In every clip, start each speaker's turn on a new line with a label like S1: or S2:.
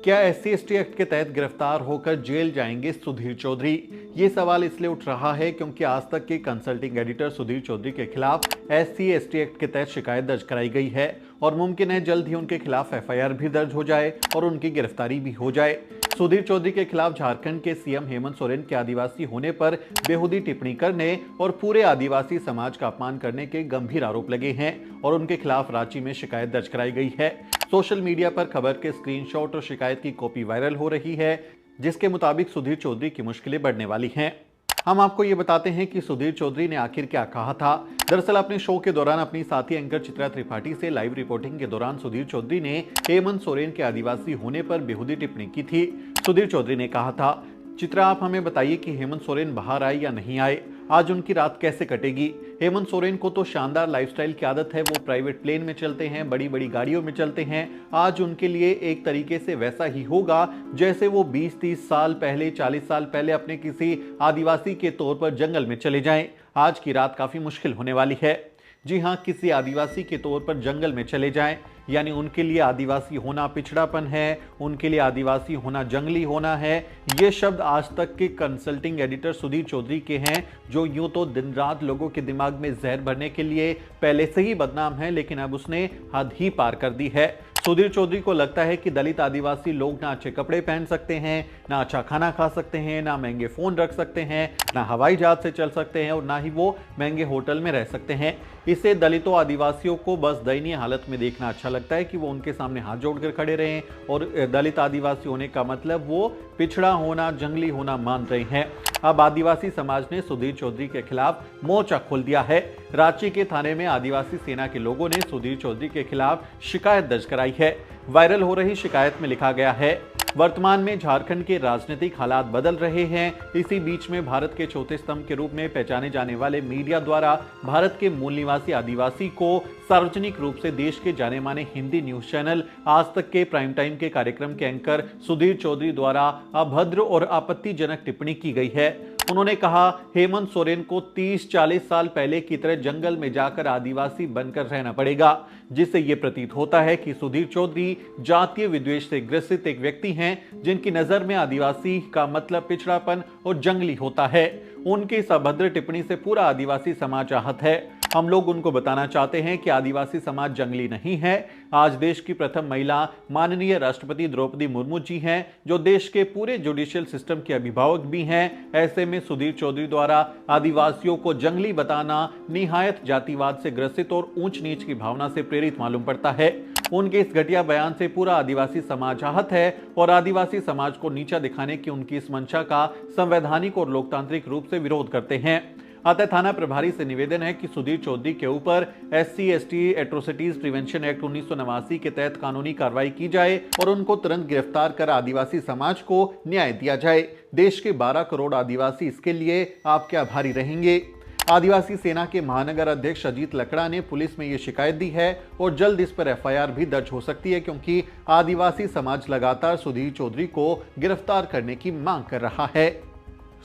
S1: क्या SC ST act के तहत गिरफ्तार होकर जेल जाएंगे सुधीर चौधरी? ये सवाल इसलिए उठ रहा है क्योंकि आज तक के कंसल्टिंग एडिटर सुधीर चौधरी के खिलाफ एससी एसटी एक्ट के तहत शिकायत दर्ज कराई गई है और मुमकिन है जल्द ही उनके खिलाफ एफआईआर भी दर्ज हो जाए और उनकी गिरफ्तारी भी हो जाए। सुधीर चौधरी के खिलाफ झारखंड के सीएम हेमंत सोरेन के आदिवासी होने पर बेहुदी टिप्पणी करने और पूरे आदिवासी समाज का अपमान करने के गंभीर आरोप लगे हैं और उनके खिलाफ रांची में शिकायत दर्ज कराई गई है। सोशल मीडिया पर खबर के स्क्रीनशॉट और शिकायत की कॉपी वायरल हो रही है, जिसके मुताबिक सुधीर चौधरी की मुश्किलें बढ़ने वाली हैं। हम आपको ये बताते हैं कि सुधीर चौधरी ने आखिर क्या कहा था। दरअसल अपने शो के दौरान अपनी साथी एंकर चित्रा त्रिपाठी से लाइव रिपोर्टिंग के दौरान सुधीर चौधरी ने हेमंत सोरेन के आदिवासी होने पर बेहुदी टिप्पणी की थी। सुधीर चौधरी ने कहा था, चित्रा आप हमें बताइए कि हेमंत सोरेन बाहर आए या नहीं आए, आज उनकी रात कैसे कटेगी। हेमंत सोरेन को तो शानदार लाइफस्टाइल की आदत है, वो प्राइवेट प्लेन में चलते हैं, बड़ी बड़ी गाड़ियों में चलते हैं। आज उनके लिए एक तरीके से वैसा ही होगा जैसे वो 20-30 साल पहले 40 साल पहले अपने किसी आदिवासी के तौर पर जंगल में चले जाएं। आज की रात काफी मुश्किल होने वाली है। जी हाँ, किसी आदिवासी के तौर पर जंगल में चले जाएं, यानी उनके लिए आदिवासी होना पिछड़ापन है, उनके लिए आदिवासी होना जंगली होना है। ये शब्द आज तक के कंसल्टिंग एडिटर सुधीर चौधरी के हैं, जो यूं तो दिन रात लोगों के दिमाग में जहर भरने के लिए पहले से ही बदनाम है, लेकिन अब उसने हद ही पार कर दी है। सुधीर चौधरी को लगता है कि दलित आदिवासी लोग ना अच्छे कपड़े पहन सकते हैं, ना अच्छा खाना खा सकते हैं, ना महंगे फोन रख सकते हैं, ना हवाई जहाज से चल सकते हैं और ना ही वो महंगे होटल में रह सकते हैं। इसे दलितों आदिवासियों को बस दयनीय हालत में देखना अच्छा लगता है कि वो उनके सामने हाथ जोड़कर खड़े रहें और दलित आदिवासी होने का मतलब वो पिछड़ा होना, जंगली होना मान रहे हैं। अब आदिवासी समाज ने सुधीर चौधरी के खिलाफ मोर्चा खोल दिया है। रांची के थाने में आदिवासी सेना के लोगों ने सुधीर चौधरी के खिलाफ शिकायत दर्ज कराई है। वायरल हो रही शिकायत में लिखा गया है, वर्तमान में झारखंड के राजनीतिक हालात बदल रहे हैं। इसी बीच में भारत के चौथे स्तंभ के रूप में पहचाने जाने वाले मीडिया द्वारा भारत के मूल निवासी आदिवासी को सार्वजनिक रूप से देश के जाने माने हिंदी न्यूज चैनल आज तक के प्राइम टाइम के कार्यक्रम के एंकर सुधीर चौधरी द्वारा अभद्र और आपत्तिजनक टिप्पणी की गई है। उन्होंने कहा, हेमंत सोरेन को 30-40 साल पहले की तरह जंगल में जाकर आदिवासी बनकर रहना पड़ेगा, जिससे यह प्रतीत होता है कि सुधीर चौधरी जातीय विद्वेष से ग्रसित एक व्यक्ति हैं, जिनकी नजर में आदिवासी का मतलब पिछड़ापन और जंगली होता है। उनकी इस अभद्र टिप्पणी से पूरा आदिवासी समाज आहत है। हम लोग उनको बताना चाहते हैं कि आदिवासी समाज जंगली नहीं है। आज देश की प्रथम महिला माननीय राष्ट्रपति द्रौपदी मुर्मू जी हैं, जो देश के पूरे जुडिशियल सिस्टम के अभिभावक भी हैं। ऐसे में सुधीर चौधरी द्वारा आदिवासियों को जंगली बताना निहायत जातिवाद से ग्रसित और ऊंच नीच की भावना से प्रेरित मालूम पड़ता है। उनके इस घटिया बयान से पूरा आदिवासी समाज आहत है और आदिवासी समाज को नीचा दिखाने की उनकी इस मंशा का संवैधानिक और लोकतांत्रिक रूप से विरोध करते हैं। अतः थाना प्रभारी से निवेदन है कि सुधीर चौधरी के ऊपर SC ST atrocities prevention act 1989 के तहत कानूनी कार्रवाई की जाए और उनको तुरंत गिरफ्तार कर आदिवासी समाज को न्याय दिया जाए। देश के 12 करोड़ आदिवासी इसके लिए आपके आभारी रहेंगे। आदिवासी सेना के महानगर अध्यक्ष अजीत लकड़ा ने पुलिस में ये शिकायत दी है और जल्द इस पर एफआईआर भी दर्ज हो सकती है, क्योंकि आदिवासी समाज लगातार सुधीर चौधरी को गिरफ्तार करने की मांग कर रहा है।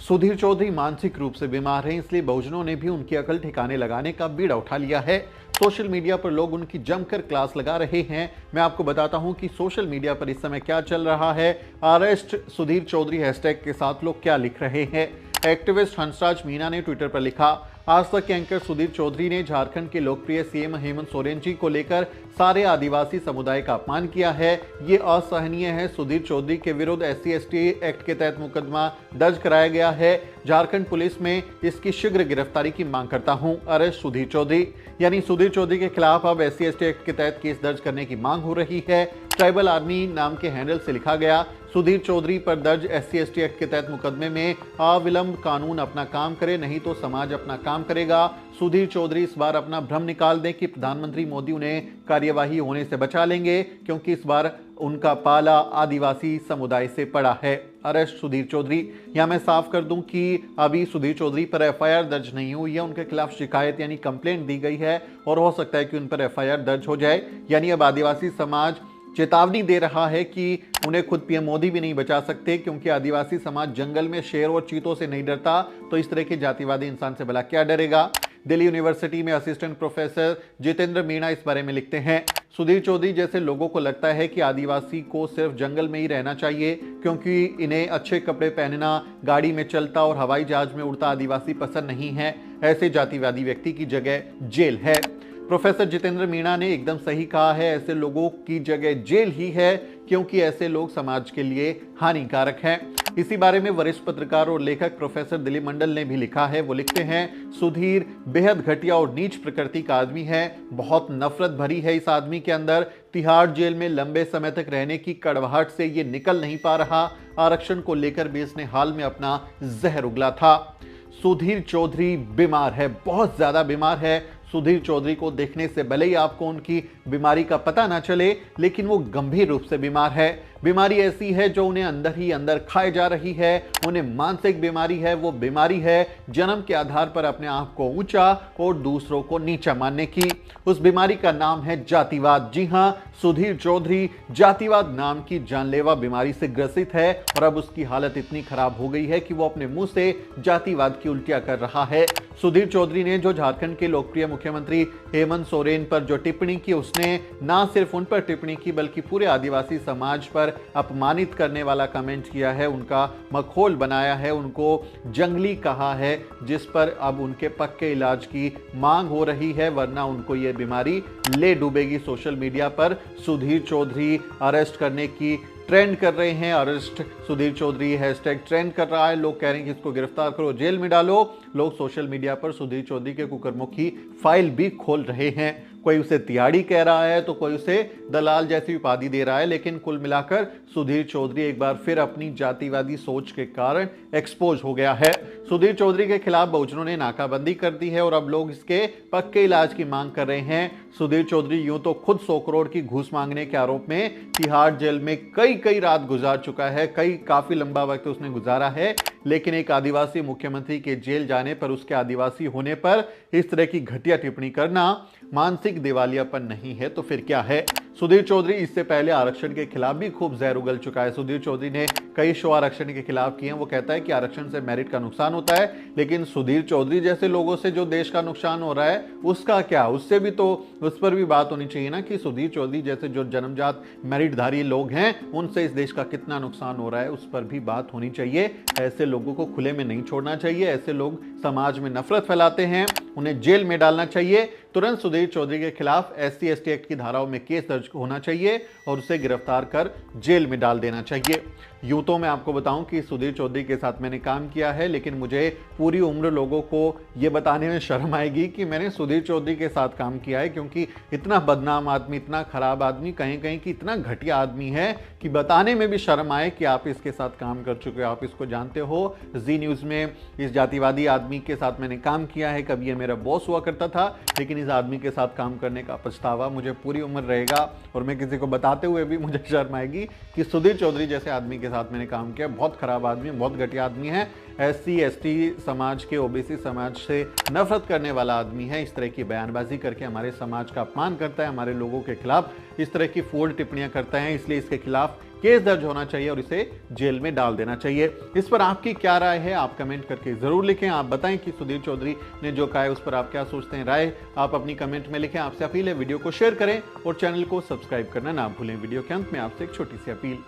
S1: सुधीर चौधरी मानसिक रूप से बीमार हैं, इसलिए बहुजनों ने भी उनकी अकल ठिकाने लगाने का बीड़ा उठा लिया है। सोशल मीडिया पर लोग उनकी जमकर क्लास लगा रहे हैं। मैं आपको बताता हूं कि सोशल मीडिया पर इस समय क्या चल रहा है। अरेस्ट सुधीर चौधरी हैशटैग के साथ लोग क्या लिख रहे हैं। एक्टिविस्ट हंसराज मीना ने ट्विटर पर लिखा, आज तक के एंकर सुधीर चौधरी ने झारखंड के लोकप्रिय सीएम हेमंत सोरेन जी को लेकर सारे आदिवासी समुदाय का अपमान किया है। ये असहनीय है। सुधीर चौधरी के विरुद्ध एससी एसटी एक्ट के तहत मुकदमा दर्ज कराया गया है। झारखंड पुलिस में इसकी शीघ्र गिरफ्तारी की मांग करता हूं। अरेस्ट सुधीर चौधरी। यानी सुधीर चौधरी के खिलाफ अब एससी एसटी एक्ट के तहत केस दर्ज करने की मांग हो रही है। ट्राइबल आर्मी नाम के हैंडल से लिखा गया, सुधीर चौधरी पर दर्ज एससी एसटी एक्ट के तहत मुकदमे में अविलंब कानून अपना काम करे, नहीं तो समाज अपना काम करेगा। सुधीर चौधरी इस बार अपना भ्रम निकाल दें कि प्रधानमंत्री मोदी उन्हें कार्यवाही होने से बचा लेंगे, क्योंकि इस बार उनका पाला आदिवासी समुदाय से पड़ा है। अरेस्ट सुधीर चौधरी। यहां मैं साफ कर दूं कि अभी सुधीर चौधरी पर एफआईआर दर्ज नहीं हुई है, उनके खिलाफ शिकायत यानी कंप्लेंट दी गई है और हो सकता है कि उन पर एफआईआर दर्ज हो जाए। यानी अब आदिवासी समाज चेतावनी दे रहा है कि उन्हें खुद पीएम मोदी भी नहीं बचा सकते, क्योंकि आदिवासी समाज जंगल में शेर और चीतों से नहीं डरता, तो इस तरह के जातिवादी इंसान से भला क्या डरेगा। दिल्ली यूनिवर्सिटी में असिस्टेंट प्रोफेसर जितेंद्र मीणा इस बारे में लिखते हैं, सुधीर चौधरी जैसे लोगों को लगता है कि आदिवासी को सिर्फ जंगल में ही रहना चाहिए क्योंकि इन्हें अच्छे कपड़े पहनना, गाड़ी में चलता और हवाई जहाज में उड़ता आदिवासी पसंद नहीं है। ऐसे जातिवादी व्यक्ति की जगह जेल है। प्रोफेसर जितेंद्र मीणा ने एकदम सही कहा है, ऐसे लोगों की जगह जेल ही है क्योंकि ऐसे लोग समाज के लिए हानिकारक हैं। इसी बारे में वरिष्ठ पत्रकार और लेखक प्रोफेसर दिलीप मंडल ने भी लिखा है। वो लिखते हैं, सुधीर बेहद घटिया और नीच प्रकृति का आदमी है, बहुत नफरत भरी है इस आदमी के अंदर। तिहाड़ जेल में लंबे समय तक रहने की कड़वाहट से ये निकल नहीं पा रहा। आरक्षण को लेकर भी इसने हाल में अपना जहर उगला था। सुधीर चौधरी बीमार है, बहुत ज्यादा बीमार है। सुधीर चौधरी को देखने से भले ही आपको उनकी बीमारी का पता ना चले, लेकिन वो गंभीर रूप से बीमार है। बीमारी ऐसी है जो उन्हें अंदर ही अंदर खाए जा रही है। उन्हें मानसिक बीमारी है। वो बीमारी है जन्म के आधार पर अपने आप को ऊंचा और दूसरों को नीचा मानने की। उस बीमारी का नाम है जातिवाद। जी हां, सुधीर चौधरी जातिवाद नाम की जानलेवा बीमारी से ग्रसित है और अब उसकी हालत इतनी खराब हो गई है कि वो अपने मुंह से जातिवाद की उल्टियां कर रहा है। सुधीर चौधरी ने जो झारखंड के लोकप्रिय मुख्यमंत्री हेमंत सोरेन पर जो टिप्पणी की, उसने ना सिर्फ उन पर टिप्पणी की बल्कि पूरे आदिवासी समाज पर अपमानित करने वाला कमेंट किया है, उनका मखौल बनाया है, उनको जंगली कहा है, जिस पर अब उनके पक्के इलाज की मांग हो रही है, वरना उनको यह बीमारी ले डूबेगी। सोशल मीडिया पर सुधीर चौधरी अरेस्ट करने की ट्रेंड कर रहे हैं। Arrest Sudhir Chaudhary hashtag trend कर रहा है। लोग कह रहे हैं कि इसको गिरफ्तार करो, जेल में डालो। लोग सोशल मीडिया पर सुधीर चौधरी के कुकर्मों की फाइल भी खोल रहे हैं। कोई उसे तिहाड़ी कह रहा है तो कोई उसे दलाल जैसी उपाधि दे रहा है, लेकिन कुल मिलाकर सुधीर चौधरी एक बार फिर अपनी जातिवादी सोच के कारण एक्सपोज हो गया है। सुधीर चौधरी के खिलाफ बहुजनों ने नाकाबंदी कर दी है और अब लोग इसके पक्के इलाज की मांग कर रहे हैं। सुधीर चौधरी यूं तो खुद 100 करोड़ की घूस मांगने के आरोप में तिहाड़ जेल में कई रात गुजार चुका है, काफी लंबा वक्त उसने गुजारा है, लेकिन एक आदिवासी मुख्यमंत्री के जेल जाने पर, उसके आदिवासी होने पर इस तरह की घटिया टिप्पणी करना मानसिक दिवालियापन नहीं है तो फिर क्या है। सुधीर चौधरी इससे पहले आरक्षण के खिलाफ भी खूब जहर उगल चुका है। सुधीर चौधरी ने कई शो आरक्षण के खिलाफ किए हैं। वो कहता है कि आरक्षण से मेरिट का नुकसान होता है, लेकिन सुधीर चौधरी जैसे लोगों से जो देश का नुकसान हो रहा है उसका क्या, उससे भी तो उस पर भी बात होनी चाहिए ना कि सुधीर चौधरी जैसे जो जन्मजात मेरिटधारी लोग हैं उनसे इस देश का कितना नुकसान हो रहा है, उस पर भी बात होनी चाहिए। ऐसे लोगों को खुले में नहीं छोड़ना चाहिए। ऐसे लोग समाज में नफरत फैलाते हैं, उन्हें जेल में डालना चाहिए। तुरंत सुधीर चौधरी के खिलाफ SC/ST एक्ट की धाराओं में केस दर्ज होना चाहिए और उसे गिरफ्तार कर जेल में डाल देना चाहिए। यूं तो मैं आपको बताऊं कि सुधीर चौधरी के साथ मैंने काम किया है, लेकिन मुझे पूरी उम्र लोगों को यह बताने में शर्म आएगी कि मैंने सुधीर चौधरी के साथ काम किया है, क्योंकि इतना बदनाम आदमी, इतना खराब आदमी, कहीं कहीं की इतना घटिया आदमी है कि बताने में भी शर्म आए कि आप इसके साथ काम कर चुके हो, आप इसको जानते हो। जी न्यूज़ में इस जातिवादी आदमी के साथ मैंने काम किया है। कभी ये मेरा बॉस हुआ करता था, लेकिन इस आदमी के साथ काम करने का पछतावा मुझे पूरी उम्र रहेगा और मैं किसी को बताते हुए भी मुझे शर्म आएगी कि सुधीर चौधरी जैसे आदमी के साथ मैंने काम किया। बहुत खराब आदमी, बहुत घटिया आदमी है। SC/ST समाज के, OBC समाज से नफरत करने वाला आदमी है। इस तरह की बयानबाजी करके हमारे समाज का अपमान करता है, हमारे लोगों के खिलाफ इस तरह की फोल टिप्पणियां करता है। इसलिए इसके खिलाफ केस दर्ज होना चाहिए और इसे जेल में डाल देना चाहिए। इस पर आपकी क्या राय है, आप कमेंट करके जरूर लिखें। आप बताएं कि सुधीर चौधरी ने जो कहा है उस पर आप क्या सोचते हैं। राय आप अपनी कमेंट में लिखें। आपसे अपील है वीडियो को शेयर करें और चैनल को सब्सक्राइब करना ना भूलें। वीडियो के अंत में आपसे एक छोटी सी अपील।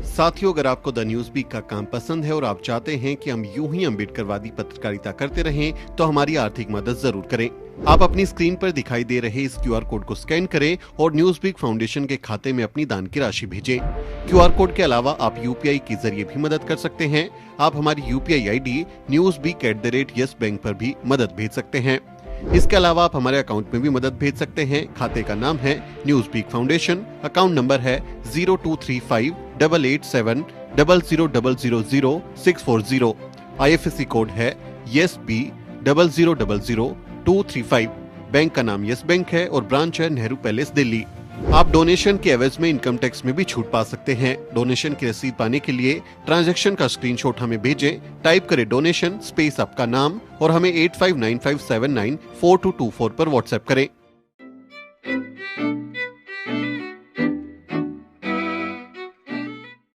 S2: साथियों, अगर आपको द न्यूज वीक का काम पसंद है और आप चाहते हैं कि हम यूं ही अम्बेडकरवादी पत्रकारिता करते रहें, तो हमारी आर्थिक मदद जरूर करें। आप अपनी स्क्रीन पर दिखाई दे रहे इस QR कोड को स्कैन करें और न्यूज वीक फाउंडेशन के खाते में अपनी दान की राशि भेजें। QR कोड के अलावा आप UPI के जरिए भी मदद कर सकते हैं। आप हमारी UPI ID newsweek@YesBank पर भी मदद भेज सकते हैं। इसके अलावा आप हमारे अकाउंट में भी मदद भेज सकते हैं। खाते का नाम है News Week Foundation, account number है 02358800000640। IFSC कोड है YesB000235। बैंक का नाम यस बैंक है और ब्रांच है नेहरू पैलेस, दिल्ली। आप डोनेशन के एवज में इनकम टैक्स में भी छूट पा सकते हैं। डोनेशन की रसीद पाने के लिए ट्रांजैक्शन का स्क्रीनशॉट हमें भेजें। टाइप करें डोनेशन स्पेस आपका नाम और हमें 8595794224 पर व्हाट्सएप करें।